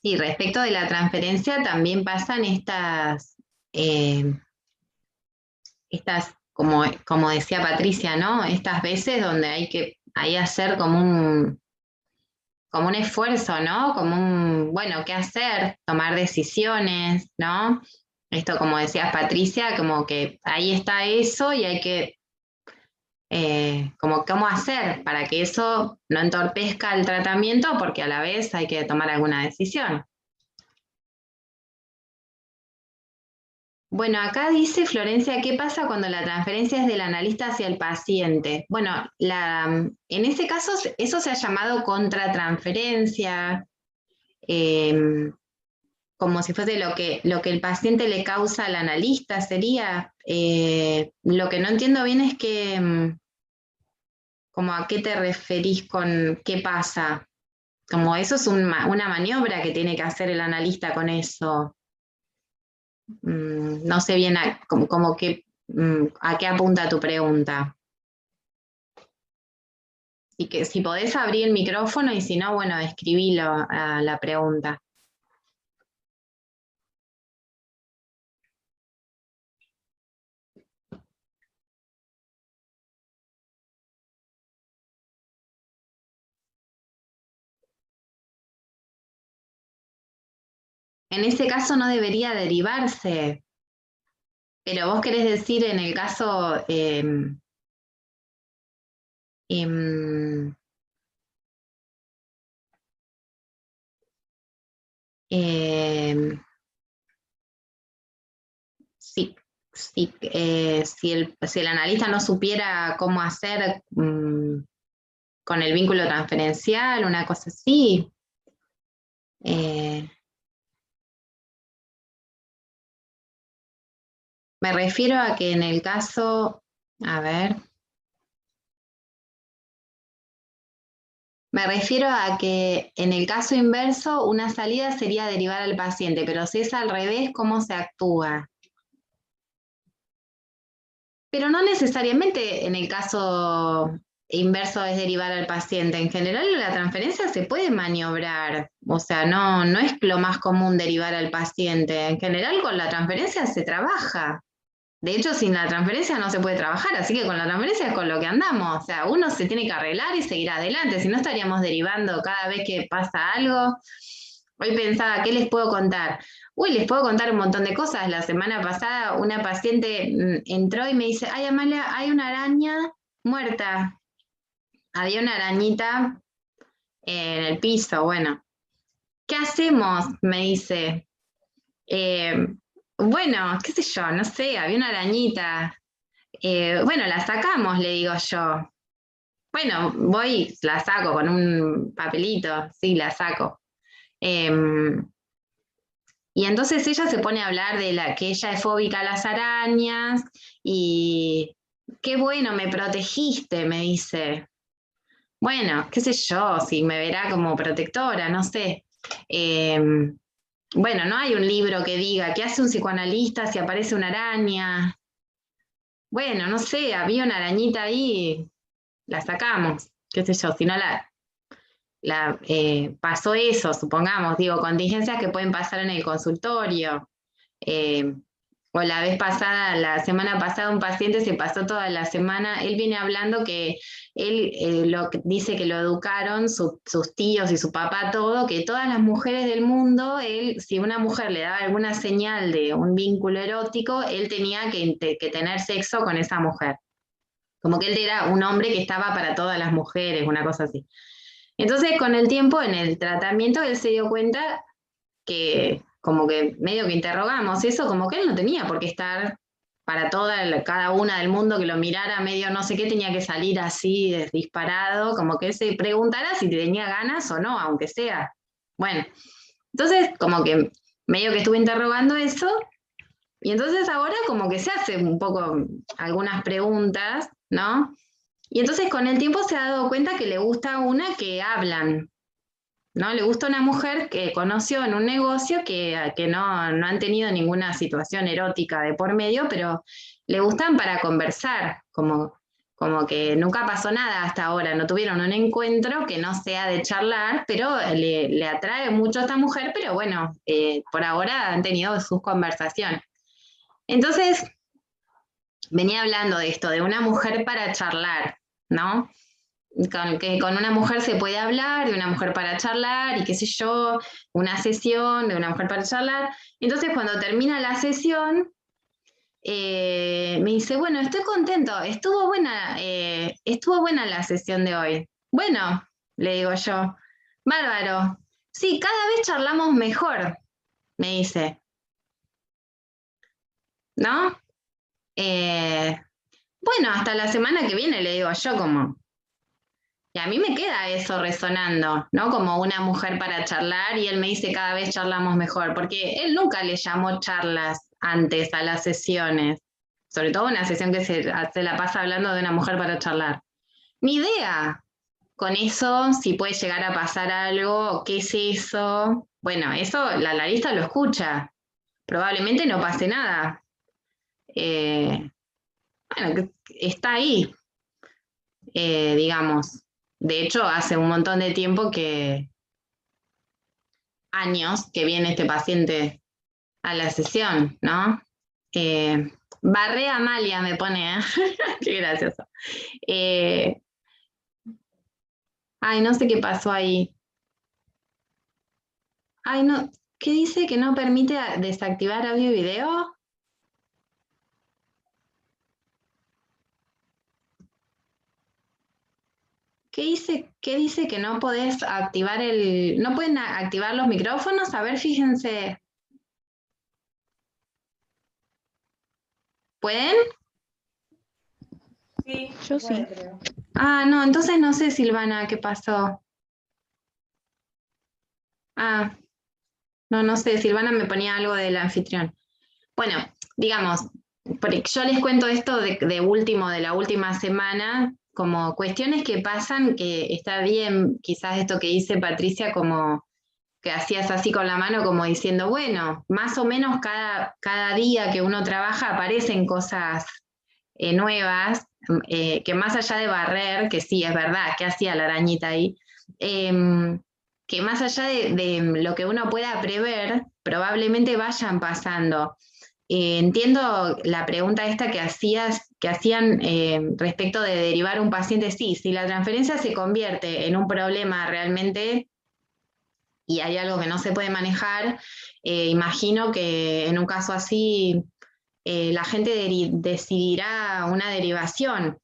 Sí, respecto de la transferencia también pasan eh, como decía Patricia, ¿no? Estas veces donde hay que ahí hacer como un esfuerzo, ¿no? Bueno, ¿qué hacer? Tomar decisiones, ¿no? Esto, como decías Patricia, como que ahí está eso y hay que, como, ¿cómo hacer para que eso no entorpezca el tratamiento? Porque a la vez hay que tomar alguna decisión. Bueno, acá dice Florencia, ¿qué pasa cuando la transferencia es del analista hacia el paciente? Bueno, en ese caso eso se ha llamado contratransferencia, eh, como si fuese lo que el paciente le causa al analista, sería. Lo que no entiendo bien es que, como a qué te referís con qué pasa. Como eso es una maniobra que tiene que hacer el analista con eso. No sé bien a qué apunta tu pregunta. Y que si podés abrir el micrófono y si no, bueno, escribilo a la pregunta. En ese caso no debería derivarse, pero vos querés decir en el caso, em, em, si, si el analista no supiera cómo hacer con el vínculo transferencial, una cosa así. eh, Me refiero a que en el caso, a ver, me refiero a que en el caso inverso una salida sería derivar al paciente, pero si es al revés, ¿cómo se actúa? Pero no necesariamente en el caso inverso es derivar al paciente. En general la transferencia se puede maniobrar, o sea, no es lo más común derivar al paciente. En general con la transferencia se trabaja. De hecho, sin la transferencia no se puede trabajar, así que con la transferencia es con lo que andamos. O sea, uno se tiene que arreglar y seguir adelante, si no estaríamos derivando cada vez que pasa algo. Hoy pensaba, ¿qué les puedo contar? Uy, les puedo contar un montón de cosas. La semana pasada una paciente entró y me dice, ay, Amalia, hay una araña muerta. Había una arañita en el piso, bueno. ¿Qué hacemos? Me dice. Eh, bueno, qué sé yo, no sé, había una arañita. Bueno, la sacamos, le digo yo. Bueno, voy, la saco con un papelito, sí, la saco. Eh, y entonces ella se pone a hablar de que ella es fóbica a las arañas y qué bueno, me protegiste, me dice. Bueno, qué sé yo, si me verá como protectora, no sé. Eh, bueno, no hay un libro que diga qué hace un psicoanalista si aparece una araña. Bueno, no sé, había una arañita ahí, la sacamos, qué sé yo, si no pasó eso, supongamos, digo, contingencias que pueden pasar en el consultorio. eh, o la vez pasada, la semana pasada, un paciente se pasó toda la semana, él viene hablando que él dice que lo educaron sus tíos y su papá, todo, que todas las mujeres del mundo, si una mujer le daba alguna señal de un vínculo erótico, él tenía que tener sexo con esa mujer. Como que él era un hombre que estaba para todas las mujeres, una cosa así. Entonces, con el tiempo, en el tratamiento, él se dio cuenta que, como que medio que interrogamos eso, como que él no tenía por qué estar para cada una del mundo que lo mirara medio no sé qué, tenía que salir así disparado, como que él se preguntara si tenía ganas o no, aunque sea. Bueno, entonces como que medio que estuve interrogando eso, y entonces ahora como que se hace un poco algunas preguntas, ¿no? Y entonces con el tiempo se ha dado cuenta que le gusta una que hablan, ¿no? Le gusta una mujer que conoció en un negocio que no han tenido ninguna situación erótica de por medio, pero le gustan para conversar, como Como que nunca pasó nada hasta ahora, no tuvieron un encuentro que no sea de charlar, pero le atrae mucho a esta mujer, pero bueno, por ahora han tenido sus conversaciones. Entonces, venía hablando de esto, de una mujer para charlar, ¿no? Que con una mujer se puede hablar, de una mujer para charlar, y qué sé yo, una sesión de una mujer para charlar. Entonces, cuando termina la sesión, me dice, bueno, estoy contento, estuvo buena la sesión de hoy. Bueno, le digo yo, bárbaro. Sí, cada vez charlamos mejor, me dice, ¿no? Bueno, hasta la semana que viene, le digo yo, como. Y a mí me queda eso resonando, ¿no? Como una mujer para charlar, y él me dice cada vez charlamos mejor, porque él nunca le llamó charlas antes a las sesiones, sobre todo una sesión que se la pasa hablando de una mujer para charlar. Ni idea con eso, si puede llegar a pasar algo, qué es eso. Bueno, eso la analista lo escucha, probablemente no pase nada. Bueno, está ahí, digamos. De hecho, hace un montón de tiempo años que viene este paciente a la sesión, ¿no? Barré Amalia me pone, ¿eh? Qué gracioso. Ay, no sé qué pasó ahí. Ay, no, ¿qué dice que no permite desactivar audio y video? ¿Qué dice que no podés activar no pueden activar los micrófonos? A ver, fíjense. ¿Pueden? Sí, yo sí. creo. Ah, no, entonces no sé, Silvana, qué pasó. Ah, no sé, Silvana me ponía algo del anfitrión. Bueno, digamos, porque yo les cuento esto de último, de la última semana, como cuestiones que pasan, que está bien, quizás esto que dice Patricia, como que hacías así con la mano, como diciendo, bueno, más o menos cada día que uno trabaja aparecen cosas nuevas, que más allá de barrer, que sí, es verdad, que hacía la arañita ahí, que más allá de lo que uno pueda prever, probablemente vayan pasando. Entiendo la pregunta esta que hacían respecto de derivar un paciente. Sí, si la transferencia se convierte en un problema realmente y hay algo que no se puede manejar, imagino que en un caso así la gente decidirá una derivación.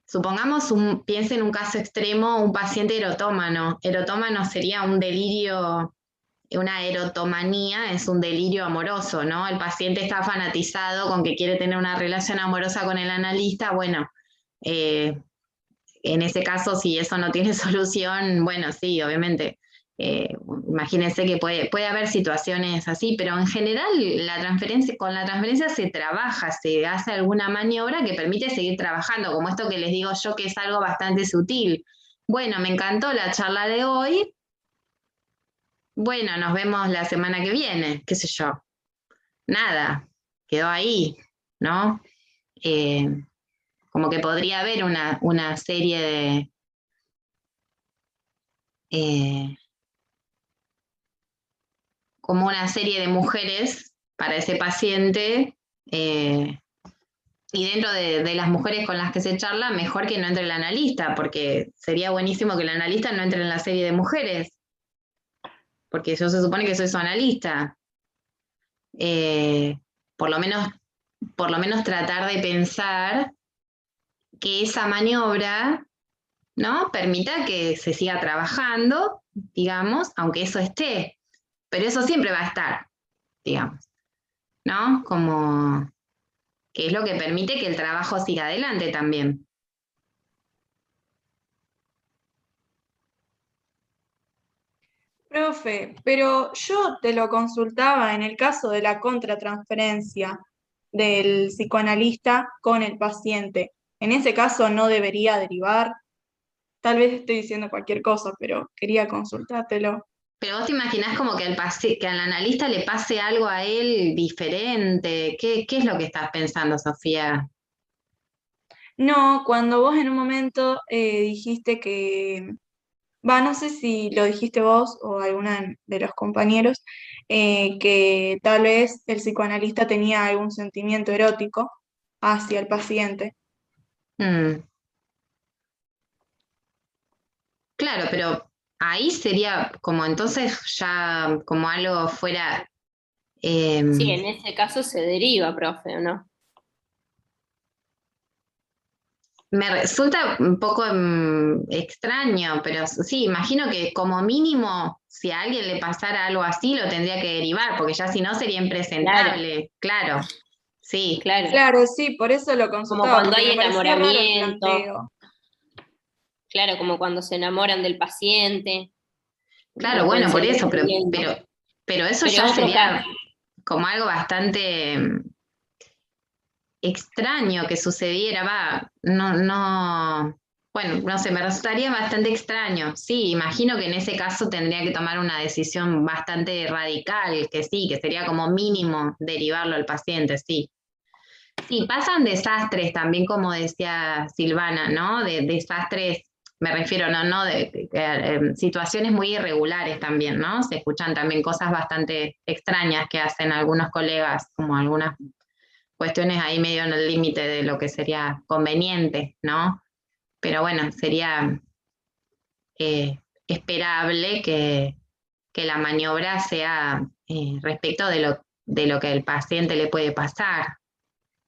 Supongamos, piense en un caso extremo, un paciente erotómano. Erotómano sería un delirio, una erotomanía es un delirio amoroso, ¿no? El paciente está fanatizado con que quiere tener una relación amorosa con el analista. Bueno, en ese caso, si eso no tiene solución, bueno, sí, obviamente. Imagínense que puede haber situaciones así, pero en general con la transferencia se trabaja, se hace alguna maniobra que permite seguir trabajando, como esto que les digo yo, que es algo bastante sutil. Bueno, me encantó la charla de hoy. Bueno, nos vemos la semana que viene, qué sé yo. Nada, quedó ahí, ¿no? Como que podría haber una serie de... como una serie de mujeres para ese paciente, y dentro de las mujeres con las que se charla, mejor que no entre el analista, porque sería buenísimo que el analista no entre en la serie de mujeres, porque yo se supone que soy su analista. Por lo menos tratar de pensar que esa maniobra, ¿no? Permita que se siga trabajando, digamos, aunque eso esté, pero eso siempre va a estar, digamos, ¿no? Como que es lo que permite que el trabajo siga adelante también. Profe, pero yo te lo consultaba en el caso de la contratransferencia del psicoanalista con el paciente. En ese caso no debería derivar. Tal vez estoy diciendo cualquier cosa, pero quería consultártelo. Pero vos te imaginás como que que al analista le pase algo a él diferente. ¿Qué es lo que estás pensando, Sofía? No, cuando vos en un momento dijiste que, no sé si lo dijiste vos o alguna de los compañeros, que tal vez el psicoanalista tenía algún sentimiento erótico hacia el paciente. Mm, claro, pero ahí sería como entonces ya como algo fuera... Sí, em, en ese caso se deriva, profe, ¿o no? Me resulta un poco extraño, pero sí, imagino que como mínimo, si a alguien le pasara algo así, lo tendría que derivar, porque ya si no sería Claro, impresentable, claro, sí, claro. Claro, sí, por eso lo Como consultaba, cuando porque hay me parecía raro el enamoramiento, planteo. claro, como cuando se enamoran del paciente, claro, no pueden bueno, por seguir eso, atendiendo. pero eso Pero ya es otro caso. sería como algo bastante extraño que sucediera, va, no, no, bueno, no sé, me resultaría bastante extraño. Sí, imagino que en ese caso tendría que tomar una decisión bastante radical, que sí, que sería como mínimo derivarlo al paciente, sí. Sí, pasan desastres también, como decía Silvana, ¿no? De desastres, me refiero, no, situaciones muy irregulares también, ¿no? Se escuchan también cosas bastante extrañas que hacen algunos colegas, como algunas cuestiones ahí medio en el límite de lo que sería conveniente, ¿no? Pero bueno, sería esperable que la maniobra sea respecto de lo que el paciente le puede pasar,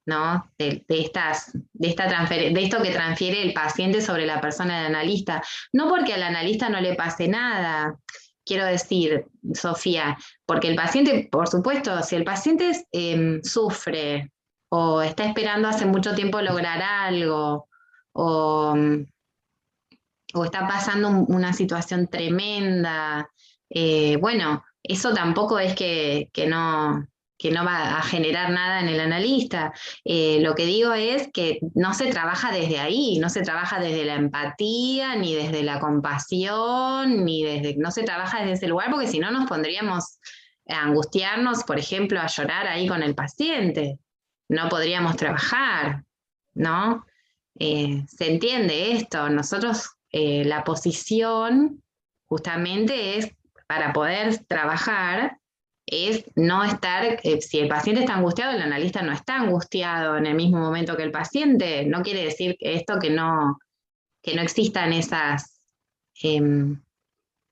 ¿no? De esto que transfiere el paciente sobre la persona del analista. No porque al analista no le pase nada, quiero decir, Sofía, porque el paciente, por supuesto, si el paciente sufre o está esperando hace mucho tiempo lograr algo o, o está pasando una situación tremenda, bueno, eso tampoco es que no va a generar nada en el analista. Lo que digo es que no se trabaja desde ahí, no se trabaja desde la empatía, ni desde la compasión, no se trabaja desde ese lugar, porque si no nos pondríamos a angustiarnos, por ejemplo, a llorar ahí con el paciente. No podríamos trabajar, ¿no? Se entiende esto. Nosotros, la posición justamente es para poder trabajar, es no estar, si el paciente está angustiado, el analista no está angustiado en el mismo momento que el paciente. No quiere decir esto que no existan esas, eh,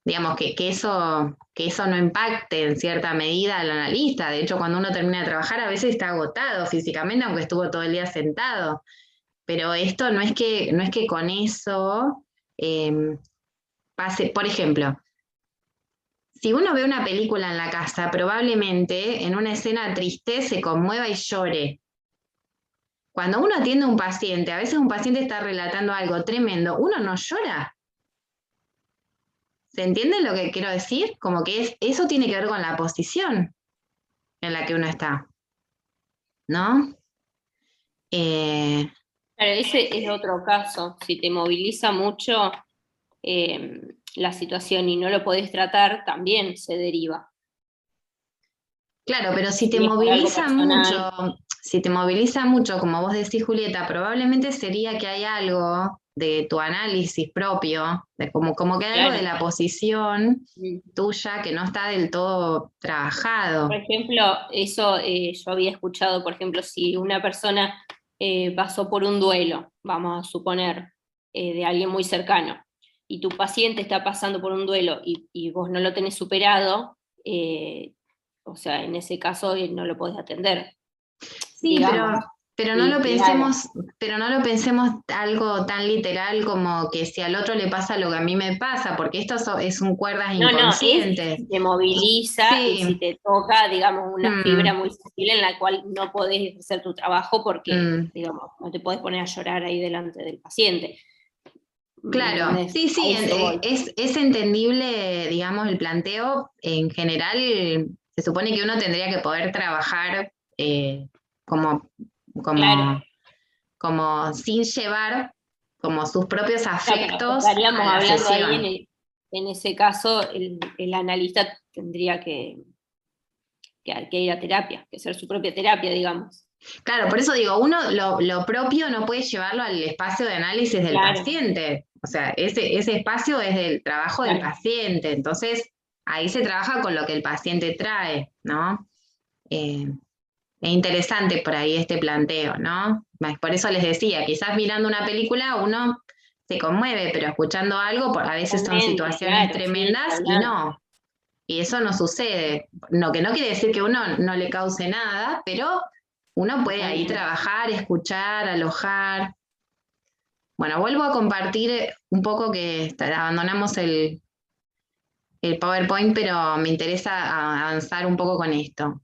digamos, que eso no impacte en cierta medida al analista. De hecho, cuando uno termina de trabajar, a veces está agotado físicamente, aunque estuvo todo el día sentado. Pero esto no es que con eso pase, por ejemplo, si uno ve una película en la casa, probablemente en una escena triste se conmueva y llore. Cuando uno atiende a un paciente, a veces un paciente está relatando algo tremendo, uno no llora. ¿Se entiende lo que quiero decir? Como que eso tiene que ver con la posición en la que uno está, ¿no? Eh, Claro, ese es otro caso. Si te moviliza mucho eh, la situación y no lo podés tratar, también se deriva. Claro, pero Si es por algo personal, si te moviliza mucho, como vos decís, Julieta, probablemente sería que hay algo de tu análisis propio, como que hay algo de claro. la posición Mm. tuya que no está del todo Por trabajado. ejemplo, eso yo había escuchado, por ejemplo, si una persona pasó por un duelo, vamos a suponer, de alguien muy cercano, y tu paciente está pasando por un duelo y vos no lo tenés superado, o sea, en ese caso no lo podés atender, Sí, digamos. no lo Sí, claro. pensemos, pero no lo pensemos algo tan literal como que si al otro le pasa lo que a mí me pasa, porque esto es un cuerdas No, no, es inconscientes. si te moviliza y si Sí, te toca, digamos, una fibra mm, muy sensible en la cual no podés hacer tu trabajo porque, mm. digamos, no te podés poner a llorar ahí delante del paciente. ¿Me Claro, entendés? sí, A sí, eso voy. es entendible, digamos, el planteo. En general, se supone que uno tendría que poder trabajar como, Claro, como, como sin llevar como sus propios claro, pero afectos a estaríamos la hablando ahí sesión. en ese caso, el analista tendría que ir a terapia, que hacer su propia terapia, digamos. Claro, por eso digo, uno lo propio no puede llevarlo al espacio de análisis del Claro, paciente. O sea, ese espacio es del trabajo del claro. paciente. Entonces, ahí se trabaja con lo que el paciente trae, ¿no? Eh, es interesante por ahí este planteo, ¿no? Por eso les decía, quizás mirando una película uno se conmueve, pero escuchando algo, a veces son Totalmente, situaciones claro, sí, ni tremendas y hablar. no. Y eso no sucede. No, que no quiere decir que uno no le cause nada, pero uno puede ahí Totalmente. trabajar, escuchar, alojar. Bueno, vuelvo a compartir un poco que abandonamos el PowerPoint, pero me interesa avanzar un poco con esto.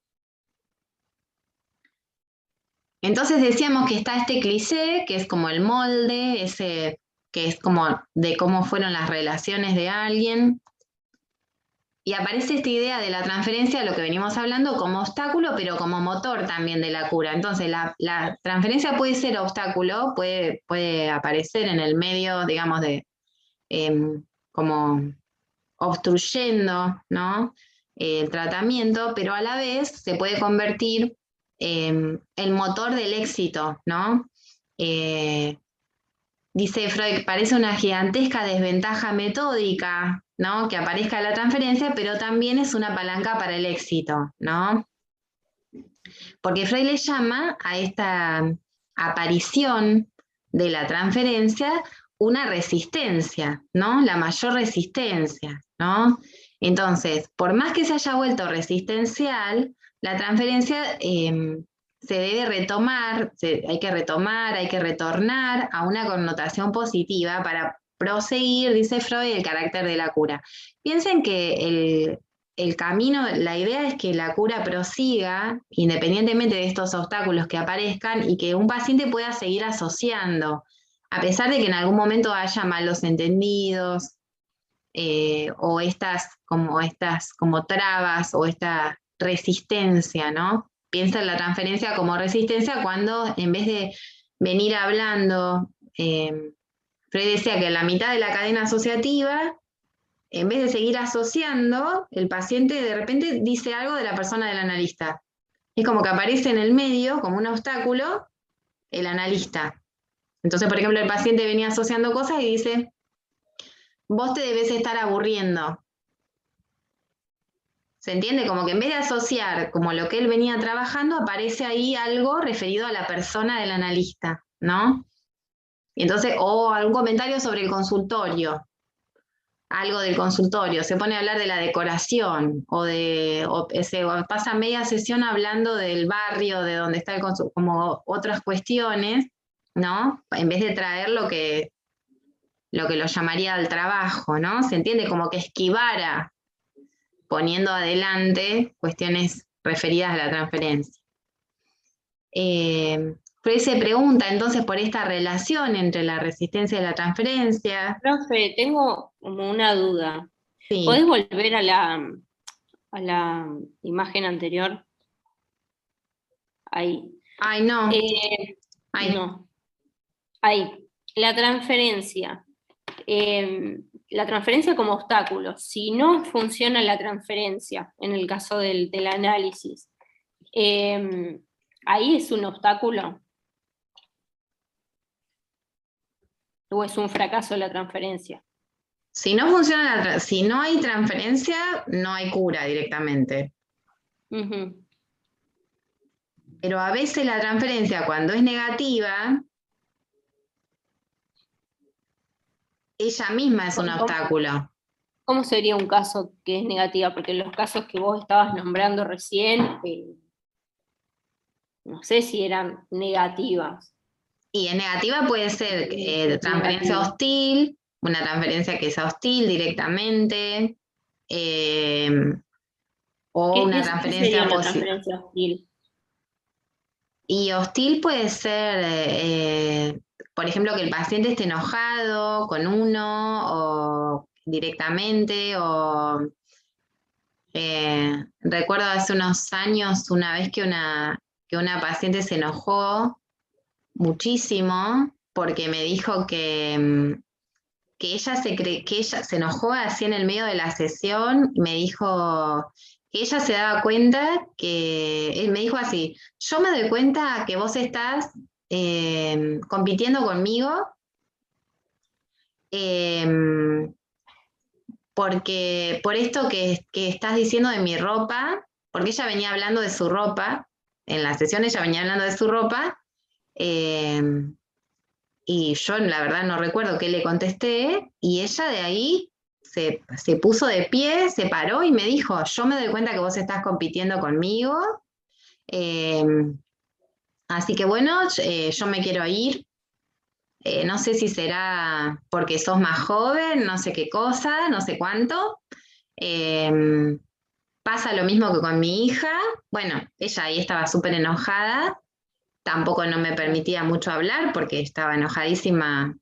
Entonces decíamos que está este cliché, que es como el molde, ese que es como de cómo fueron las relaciones de alguien. Y aparece esta idea de la transferencia, lo que venimos hablando, como obstáculo, pero como motor también de la cura. Entonces, la transferencia puede ser obstáculo, puede aparecer en el medio, digamos, de como obstruyendo, ¿no? El tratamiento, pero a la vez se puede convertir en el motor del éxito, ¿no? Eh, Dice Freud, parece una gigantesca desventaja metódica, ¿no? Que aparezca la transferencia, pero también es una palanca para el éxito, ¿no? Porque Freud le llama a esta aparición de la transferencia una resistencia, ¿no? La mayor resistencia, ¿no? Entonces, por más que se haya vuelto resistencial, la transferencia se debe retomar, hay que retornar a una connotación positiva para proseguir, dice Freud, el carácter de la cura. Piensen que el camino, la idea es que la cura prosiga independientemente de estos obstáculos que aparezcan y que un paciente pueda seguir asociando, a pesar de que en algún momento haya malos entendidos o estas como trabas o esta resistencia, ¿no? Piensa en la transferencia como resistencia cuando en vez de venir hablando, Freud decía que la mitad de la cadena asociativa en vez de seguir asociando, el paciente de repente dice algo de la persona del analista. Es como que aparece en el medio, como un obstáculo, el analista. Entonces, por ejemplo, el paciente venía asociando cosas y dice, vos te debes estar aburriendo. ¿Se entiende? Como que en vez de asociar como lo que él venía trabajando, aparece ahí algo referido a la persona del analista, ¿no? Y entonces, o algún comentario sobre el consultorio, algo del consultorio, se pone a hablar de la decoración o pasa media sesión hablando del barrio, de donde está el consultorio, como otras cuestiones, ¿no? En vez de traer lo que lo llamaría al trabajo, ¿no? Se entiende como que esquivara poniendo adelante cuestiones referidas a la transferencia. Freud se pregunta entonces por esta relación entre la resistencia y la transferencia. Profe, tengo como una duda. Sí. ¿Podés volver a la imagen anterior? Ahí. Ay, no. Ay. No. Ahí. La transferencia. La transferencia como obstáculo. Si no funciona la transferencia, en el caso del análisis, ¿ahí es un obstáculo? ¿O es un fracaso la transferencia? Si no funciona, si no hay transferencia, no hay cura directamente. Uh-huh. Pero a veces la transferencia, cuando es negativa, ella misma es un obstáculo. ¿Cómo sería un caso que es negativa? Porque los casos que vos estabas nombrando recién, no sé si eran negativas. Y en negativa puede ser transferencia Negativa. hostil, una transferencia que sea hostil directamente, o una ¿Qué sería transferencia una positiva. transferencia hostil? Y hostil puede ser, por ejemplo, que el paciente esté enojado con uno o directamente, o recuerdo hace unos años una vez que una paciente se enojó muchísimo porque me dijo que ella que ella se enojó así en el medio de la sesión y me dijo que ella se daba cuenta que, él me dijo así, yo me doy cuenta que vos estás compitiendo conmigo porque por esto que estás diciendo de mi ropa, porque ella venía hablando de su ropa, en la sesión ella venía hablando de su ropa, y yo la verdad no recuerdo qué le contesté, y ella de ahí se puso de pie, se paró y me dijo, yo me doy cuenta que vos estás compitiendo conmigo, así que bueno, yo me quiero ir. No sé si será porque sos más joven, no sé qué cosa, no sé cuánto. Pasa lo mismo que con mi hija. Bueno, ella ahí estaba súper enojada. Tampoco no me permitía mucho hablar porque estaba enojadísima.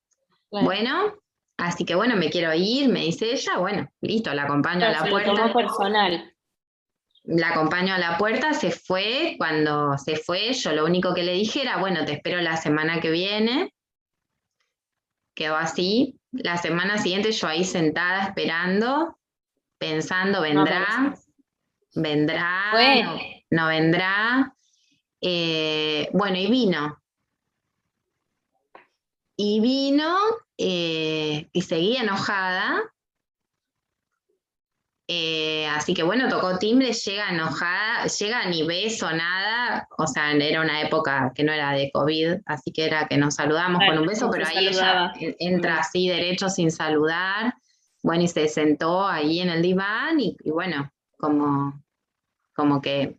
Claro. Bueno, así que bueno, me quiero ir, me dice ella. Bueno, listo, la acompaño a la Se lo puerta. tomó personal. La acompaño a la puerta, se fue. Cuando se fue, yo lo único que le dije era, bueno, te espero la semana que viene. Quedó así. La semana siguiente yo ahí sentada esperando, pensando, No ¿vendrá? apareció. ¿Vendrá? Bueno. ¿No vendrá? Bueno, y vino. Y vino y seguía enojada. Así que bueno, tocó timbre, llega enojada, llega ni beso, nada. O sea, era una época que no era de COVID, así que era que nos saludamos con un beso, No pero se ahí saludaba. ella entra así derecho sin saludar. Bueno, y se sentó ahí en el diván y bueno, como que,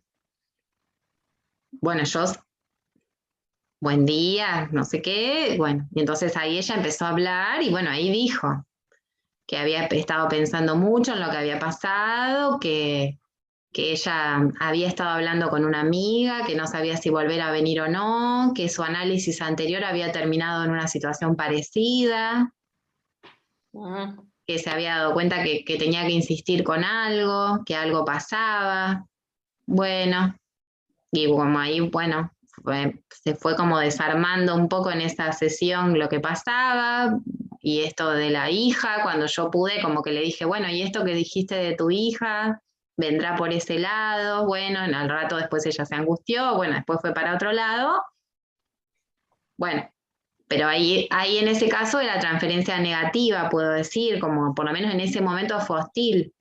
bueno, yo, buen día, no sé qué, bueno, y entonces ahí ella empezó a hablar y bueno, ahí dijo que había estado pensando mucho en lo que había pasado, que ella había estado hablando con una amiga, que no sabía si volver a venir o no, que su análisis anterior había terminado en una situación parecida, Ah, que se había dado cuenta que tenía que insistir con algo, que algo pasaba. Bueno, y como ahí, bueno, se fue como desarmando un poco en esa sesión lo que pasaba, y esto de la hija, cuando yo pude, como que le dije, bueno, ¿y esto que dijiste de tu hija? ¿Vendrá por ese lado? Bueno, al rato después ella se angustió, bueno, después fue para otro lado. Bueno, pero ahí en ese caso era transferencia negativa, puedo decir, como por lo menos en ese momento fue hostil.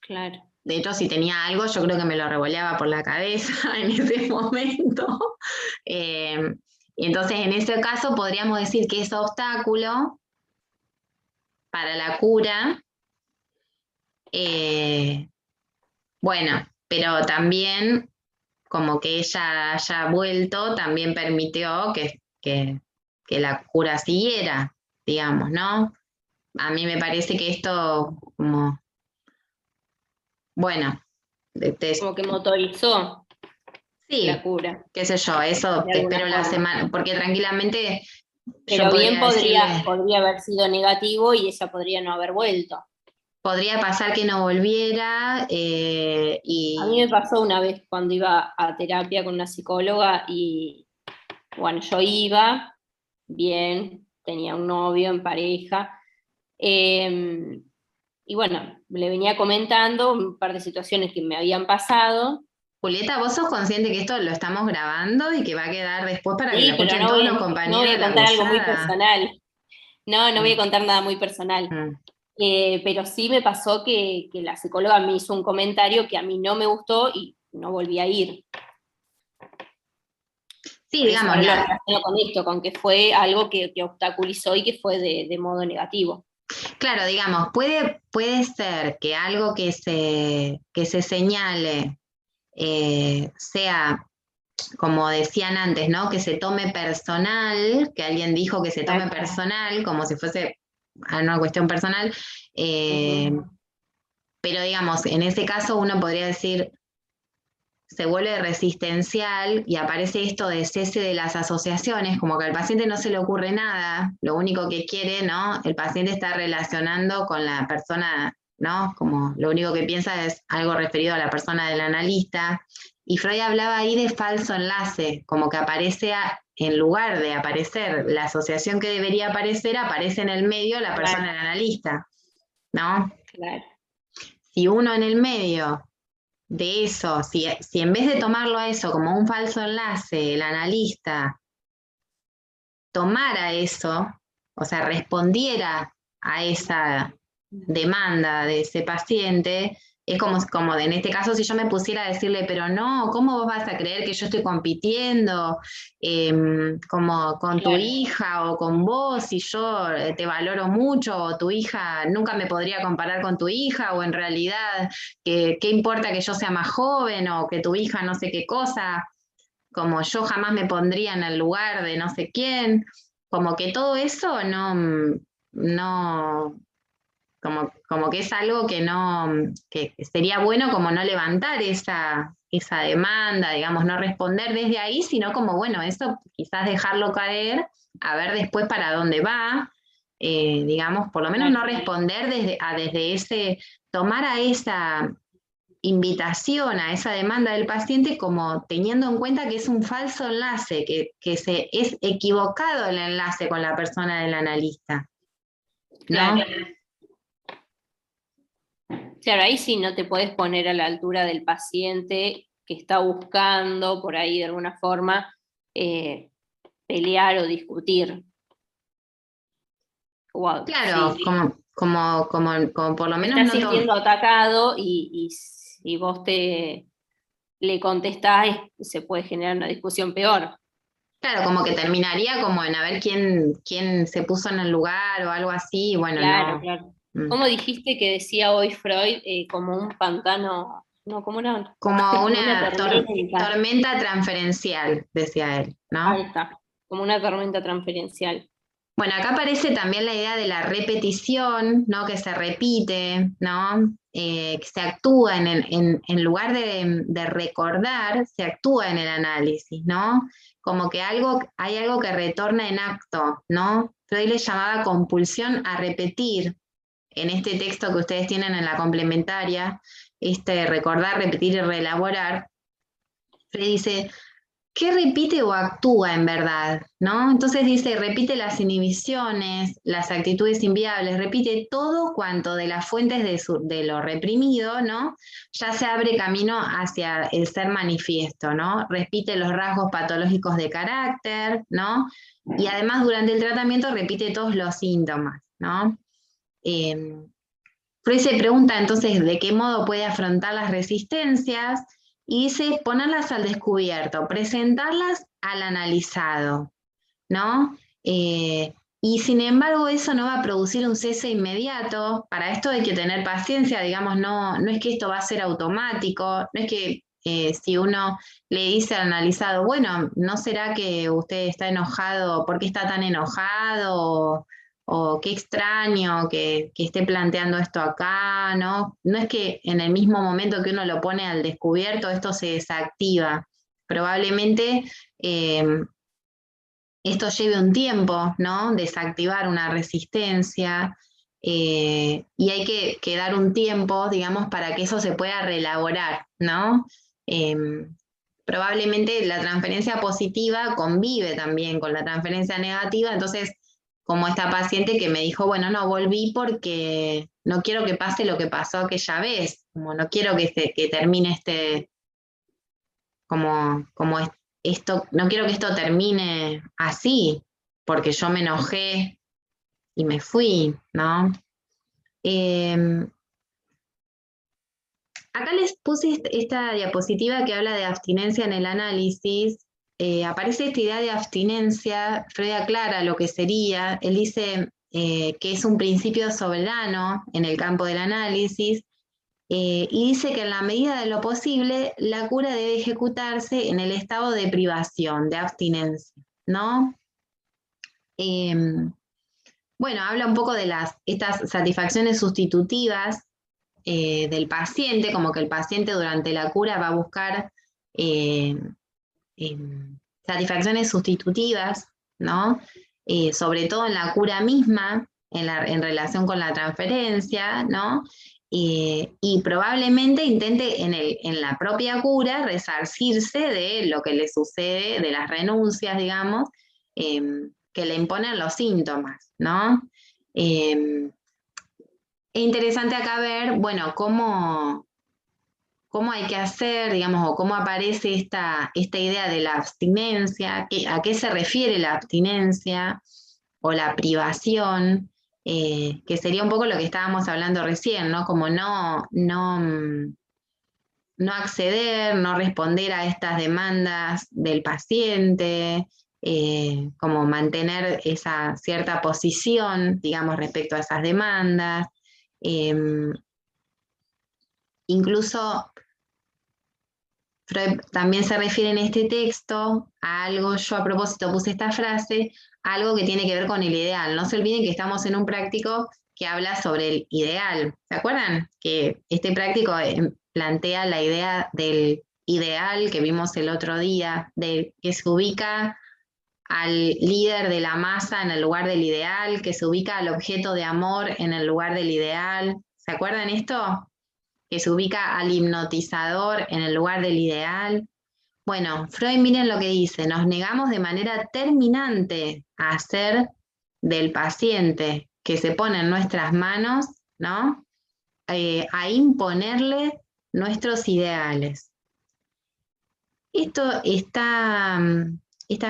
claro. De hecho, si tenía algo, yo creo que me lo revoleaba por la cabeza en ese momento. Y entonces, en ese caso, podríamos decir que ese obstáculo para la cura, bueno, pero también, como que ella haya vuelto, también permitió que la cura siguiera, digamos, ¿no? A mí me parece que esto, como, bueno, Como que motorizó la sí, cura, qué sé yo, eso de te alguna espero la forma. semana, porque tranquilamente yo Pero bien podría decirle, podría haber sido negativo y ella podría no haber vuelto. podría pasar que no volviera A mí me y pasó una vez cuando iba a terapia con una psicóloga y, bueno, yo iba bien, tenía un novio en pareja, y bueno, le venía comentando un par de situaciones que me habían pasado. Julieta, vos sos consciente que esto lo estamos grabando y que va a quedar después para que lo Sí, pero escuchen todos los no voy compañeros a de la contar algo muy gozada. personal. No voy a contar nada muy personal. Mm. Pero sí me pasó que la psicóloga me hizo un comentario que a mí no me gustó y no volví a ir. Sí, Por eso digamos, ahora lo relaciono con esto, con que fue algo que obstaculizó y que fue de modo negativo. claro, digamos, puede ser que algo que se señale sea, como decían antes, ¿no? Que se tome personal, que alguien dijo que se tome Exacto. personal, como si fuese una cuestión personal, pero digamos, en ese caso uno podría decir, se vuelve resistencial y aparece esto de cese de las asociaciones, como que al paciente no se le ocurre nada, lo único que quiere, ¿no? El paciente está relacionando con la persona, ¿no? Como lo único que piensa es algo referido a la persona del analista. Y Freud hablaba ahí de falso enlace, como que aparece en lugar de aparecer la asociación que debería aparecer, aparece en el medio la persona del analista, ¿no? Claro. si uno en el medio de eso, si en vez de tomarlo a eso como un falso enlace, el analista tomara eso, o sea, respondiera a esa demanda de ese paciente, es como en este caso si yo me pusiera a decirle, pero no, ¿cómo vos vas a creer que yo estoy compitiendo como con tu Claro. hija o con vos, si yo te valoro mucho, o tu hija nunca me podría comparar con tu hija, o en realidad, ¿qué importa que yo sea más joven o que tu hija no sé qué cosa? Como yo jamás me pondría en el lugar de no sé quién, como que todo eso no, como que es algo que no, que sería bueno como no levantar esa demanda, digamos, no responder desde ahí, sino como, bueno, eso quizás dejarlo caer, a ver después para dónde va, digamos, por lo menos no responder desde ese, tomar a esa invitación a esa demanda del paciente como teniendo en cuenta que es un falso enlace, que es equivocado el enlace con la persona del analista, ¿no? Claro, ahí sí no te puedes poner a la altura del paciente que está buscando por ahí de alguna forma pelear o discutir. Wow, Claro, sí. como por lo menos Está no sintiendo atacado y si vos le contestás se puede generar una discusión peor. claro, como que terminaría como en a ver quién se puso en el lugar o algo así, y bueno, Claro, no. claro. Mm. ¿Cómo dijiste que decía hoy Freud? Como un pantano, no, Como como una una tormenta. tormenta transferencial, decía él, Ahí ¿no? está, como una tormenta transferencial. Bueno, acá aparece también la idea de la repetición, ¿no? Que se repite, ¿no? Que se actúa en lugar de recordar, se actúa en el análisis, ¿no? Como que hay algo que retorna en acto, ¿no? Freud le llamaba compulsión a repetir. En este texto que ustedes tienen en la complementaria, este recordar, repetir y reelaborar, Freud dice, ¿qué repite o actúa en verdad? ¿No? Entonces dice, repite las inhibiciones, las actitudes inviables, repite todo cuanto de las fuentes de lo reprimido, ¿no? Ya se abre camino hacia el ser manifiesto, ¿no? Repite los rasgos patológicos de carácter, ¿no? Y además durante el tratamiento repite todos los síntomas, ¿no? Freud se pregunta entonces de qué modo puede afrontar las resistencias y dice ponerlas al descubierto, presentarlas al analizado, ¿no? Y sin embargo eso no va a producir un cese inmediato, para esto hay que tener paciencia, digamos, no es que esto va a ser automático, no es que si uno le dice al analizado, bueno, ¿no será que usted está enojado? ¿Por qué está tan enojado? O qué extraño que esté planteando esto acá, ¿no? No es que en el mismo momento que uno lo pone al descubierto esto se desactiva. Probablemente esto lleve un tiempo, ¿no? Desactivar una resistencia y hay que dar un tiempo, digamos, para que eso se pueda reelaborar, ¿no? Probablemente la transferencia positiva convive también con la transferencia negativa, entonces como esta paciente que me dijo, bueno, no, volví porque no quiero que pase lo que pasó aquella vez, como no quiero que termine como esto, no quiero que esto termine así, porque yo me enojé y me fui, ¿no? Acá les puse esta diapositiva que habla de abstinencia en el análisis. Aparece esta idea de abstinencia, Freud aclara lo que sería, él dice que es un principio soberano en el campo del análisis, y dice que en la medida de lo posible la cura debe ejecutarse en el estado de privación, de abstinencia, ¿no? Bueno, habla un poco de estas satisfacciones sustitutivas del paciente, como que el paciente durante la cura va a buscar eh, eh, satisfacciones sustitutivas, ¿no? Sobre todo en la cura misma, en relación con la transferencia, ¿no? Y probablemente intente en la propia cura resarcirse de lo que le sucede, de las renuncias, digamos, que le imponen los síntomas, ¿no? es interesante acá ver, bueno, cómo hay que hacer, digamos, o cómo aparece esta idea de la abstinencia, a qué se refiere la abstinencia o la privación, que sería un poco lo que estábamos hablando recién, ¿no? Como no acceder, no responder a estas demandas del paciente, como mantener esa cierta posición, digamos, respecto a esas demandas. Incluso Freud también se refiere en este texto a algo, yo a propósito puse esta frase, algo que tiene que ver con el ideal. No se olviden que estamos en un práctico que habla sobre el ideal. ¿Se acuerdan? Que este práctico plantea la idea del ideal que vimos el otro día, de que se ubica al líder de la masa en el lugar del ideal, que se ubica al objeto de amor en el lugar del ideal. ¿Se acuerdan esto? Que se ubica al hipnotizador en el lugar del ideal. Bueno, Freud, miren lo que dice, nos negamos de manera terminante a hacer del paciente que se pone en nuestras manos, ¿no? A imponerle nuestros ideales. Esta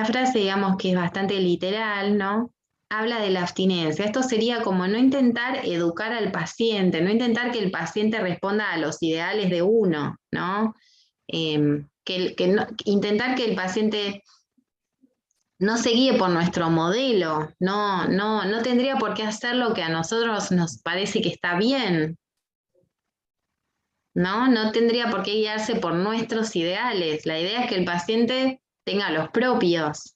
frase, digamos que es bastante literal, ¿no? Habla de la abstinencia. Esto sería como no intentar educar al paciente, no intentar que el paciente responda a los ideales de uno, ¿no? Intentar que el paciente no se guíe por nuestro modelo, no tendría por qué hacer lo que a nosotros nos parece que está bien, ¿no? No tendría por qué guiarse por nuestros ideales. La idea es que el paciente tenga los propios.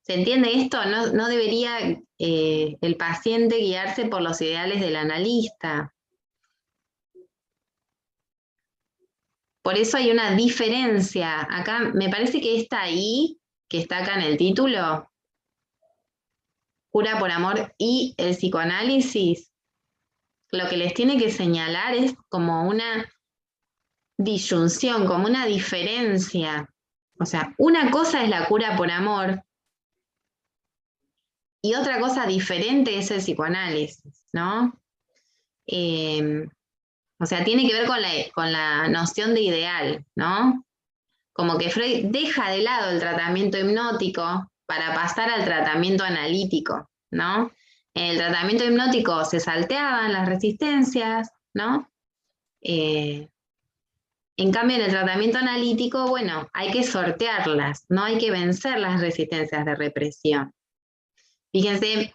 ¿Se entiende esto? No debería el paciente guiarse por los ideales del analista. Por eso hay una diferencia. Acá me parece que esta I, que está acá en el título, Cura por Amor y el psicoanálisis, lo que les tiene que señalar es como una disyunción, como una diferencia. O sea, una cosa es la cura por amor y otra cosa diferente es el psicoanálisis, ¿no? O sea, tiene que ver con la noción de ideal, ¿no? Como que Freud deja de lado el tratamiento hipnótico para pasar al tratamiento analítico, ¿no? En el tratamiento hipnótico se salteaban las resistencias, ¿no? En cambio, en el tratamiento analítico, bueno, hay que sortearlas, no hay que vencer las resistencias de represión. Fíjense,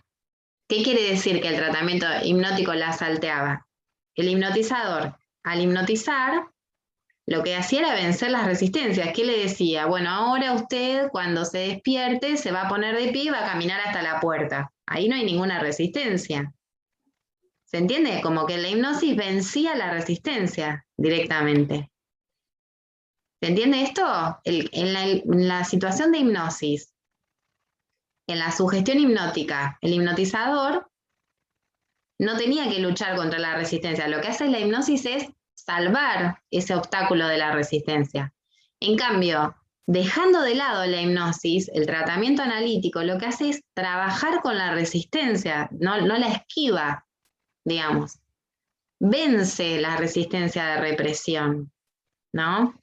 ¿qué quiere decir que el tratamiento hipnótico la salteaba? El hipnotizador, al hipnotizar, lo que hacía era vencer las resistencias. ¿Qué le decía? Bueno, ahora usted cuando se despierte se va a poner de pie y va a caminar hasta la puerta. Ahí no hay ninguna resistencia. ¿Se entiende? Como que la hipnosis vencía la resistencia directamente. ¿Se entiende esto? En la situación de hipnosis, en la sugestión hipnótica, el hipnotizador no tenía que luchar contra la resistencia. Lo que hace la hipnosis es salvar ese obstáculo de la resistencia. En cambio, dejando de lado la hipnosis, el tratamiento analítico lo que hace es trabajar con la resistencia, no la esquiva, digamos. Vence la resistencia de represión, ¿no?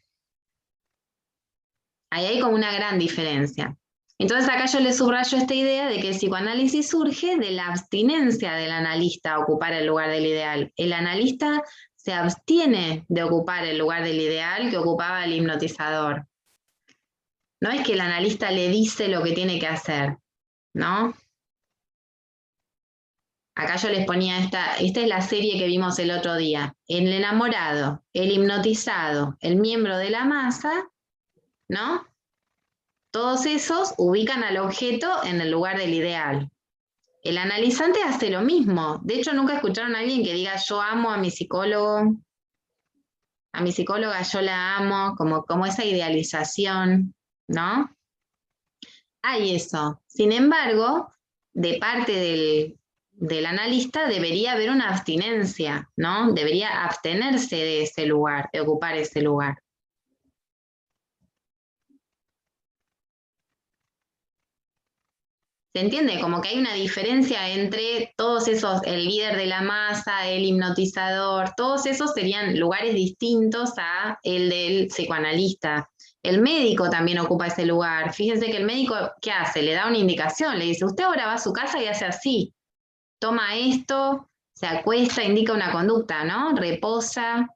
Ahí hay como una gran diferencia. Entonces acá yo le subrayo esta idea de que el psicoanálisis surge de la abstinencia del analista a ocupar el lugar del ideal. El analista se abstiene de ocupar el lugar del ideal que ocupaba el hipnotizador. No es que el analista le dice lo que tiene que hacer, ¿no? Acá yo les ponía esta es la serie que vimos el otro día. El enamorado, el hipnotizado, el miembro de la masa, ¿no? Todos esos ubican al objeto en el lugar del ideal. El analizante hace lo mismo. De hecho, nunca escucharon a alguien que diga yo amo a mi psicólogo, a mi psicóloga yo la amo, como esa idealización, ¿no? Hay eso. Sin embargo, de parte del analista debería haber una abstinencia, ¿no? Debería abstenerse de ese lugar, de ocupar ese lugar. ¿Se entiende? Como que hay una diferencia entre todos esos, el líder de la masa, el hipnotizador, todos esos serían lugares distintos a el del psicoanalista. El médico también ocupa ese lugar. Fíjense que el médico, ¿qué hace? Le da una indicación, le dice, usted ahora va a su casa y hace así, toma esto, se acuesta, indica una conducta, ¿no? Reposa,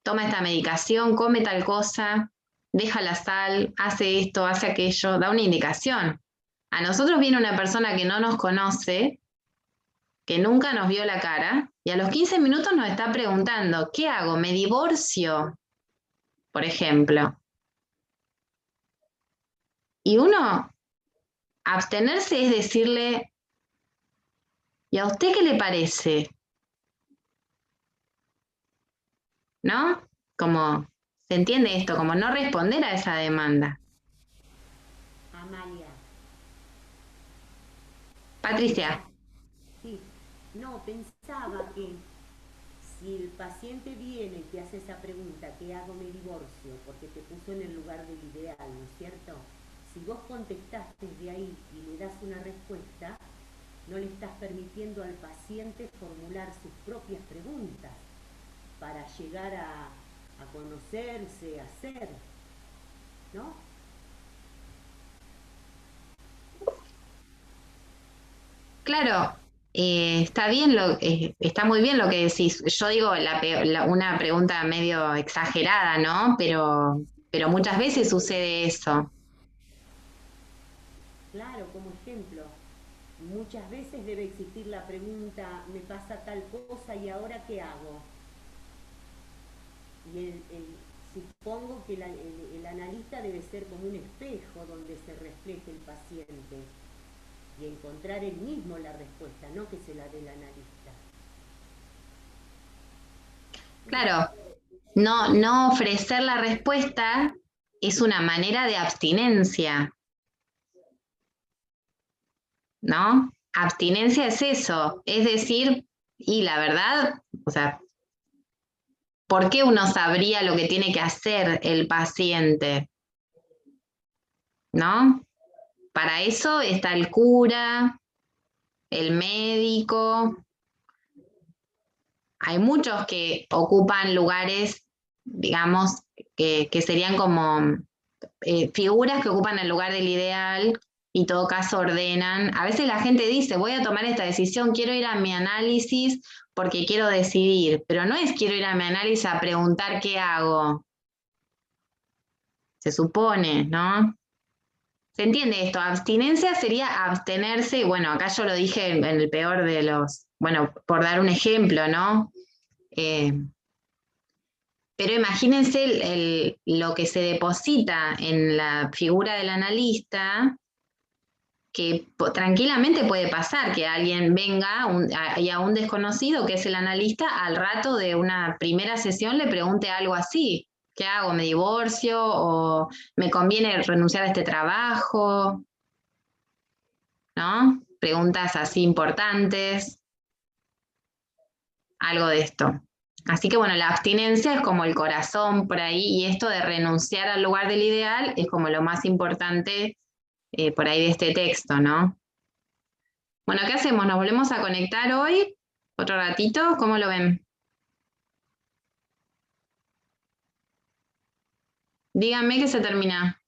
toma esta medicación, come tal cosa, deja la sal, hace esto, hace aquello, da una indicación. A nosotros viene una persona que no nos conoce, que nunca nos vio la cara, y a los 15 minutos nos está preguntando, ¿qué hago? ¿Me divorcio? Por ejemplo. Y uno, abstenerse es decirle, ¿y a usted qué le parece? ¿No? Como, ¿se entiende esto? Como no responder a esa demanda. Amalia. Patricia. Sí, no, pensaba que si el paciente viene y te hace esa pregunta, ¿qué hago? ¿Me divorcio? Porque te puso en el lugar del ideal, ¿no es cierto? Si vos contestaste de ahí y le das una respuesta, no le estás permitiendo al paciente formular sus propias preguntas para llegar a conocerse, a ser, ¿no? Claro, está bien está muy bien lo que decís. Yo digo una pregunta medio exagerada, ¿no? Pero muchas veces sucede eso. Claro, como ejemplo, muchas veces debe existir la pregunta, me pasa tal cosa y ahora qué hago. Y supongo que el analista debe ser como un espejo donde se refleje el paciente y encontrar él mismo la respuesta, no que se la dé el analista. Claro, no ofrecer la respuesta es una manera de abstinencia, ¿no? Abstinencia es eso, es decir, y la verdad, o sea, ¿por qué uno sabría lo que tiene que hacer el paciente? ¿No? Para eso está el cura, el médico. Hay muchos que ocupan lugares, digamos, que serían como figuras que ocupan el lugar del ideal y en todo caso ordenan. A veces la gente dice, voy a tomar esta decisión, quiero ir a mi análisis porque quiero decidir, pero no es quiero ir a mi análisis a preguntar qué hago. Se supone, ¿no? ¿Se entiende esto? Abstinencia sería abstenerse, y bueno, acá yo lo dije en el peor de los, bueno, por dar un ejemplo, ¿no? Pero imagínense lo que se deposita en la figura del analista, que tranquilamente puede pasar que alguien venga y a un desconocido que es el analista, al rato de una primera sesión le pregunte algo así. ¿Qué hago? ¿Me divorcio? ¿O me conviene renunciar a este trabajo? ¿No? Preguntas así importantes. Algo de esto. Así que bueno, la abstinencia es como el corazón por ahí, y esto de renunciar al lugar del ideal es como lo más importante por ahí de este texto, ¿no? Bueno, ¿qué hacemos? ¿Nos volvemos a conectar hoy? ¿Otro ratito? ¿Cómo lo ven? Díganme que se termina.